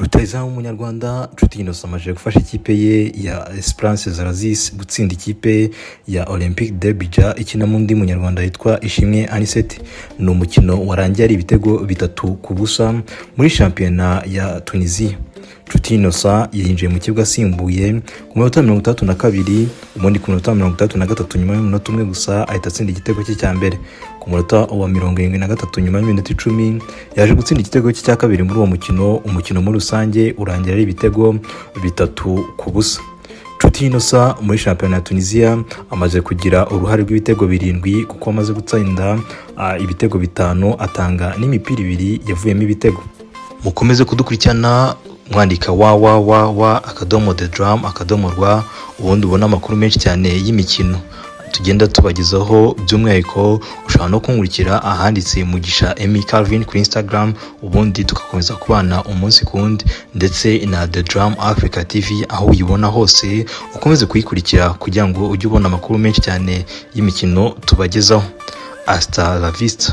rutahizamu w'umunyarwanda Nshuti Innocent amaze gufasha ikipe ye ya Esperance Zarazis gutsinda ikipe ya Olympique d'Abidjan ikina mu ndi munyarwanda yitwa Ishimwe Anicet. Ni umukino warangiye ari ibitego 3-0 muri shampiyona ya Tunisia. Nshuti Innocent yinjiye mu kibuga asimbuye ku minota 32, ubundi ku minota 33 nyuma y'umunota umwe gusa ahita atsinda igitego cye cya mbere. Ku munota wa 73 nyuma y'iminota 10 yaje gutsinda igitego cye cya kabiri muri uwo umukino muri rusange urangira ari ibitego 3-0. Nshuti Innocent muri shampiyona ya Tunisia amaze kugira uruhare rw'ibitego 7 kuko amaze gutsinda ibitego 5 atanga n'imipira 2 yavuyemo ibitego. Mukomeze kudukurikirana mwandika www.thedrum.rw ubundi ubona amakuru menshi cyane y'imikino tugenda tubagezaho. By'umwihariko ushobora no kunkurikira ahanditse Mugisha Emmy Calvin kuri Instagram, ubundi tugakomeza kubana umunsi kundi, ndetse na The Drum Africa TV aho uyibona hose ukomeze kuyikurikira kugira ngo ujye ubona amakuru menshi cyane y'imikino tubagezaho. Hasta la vista.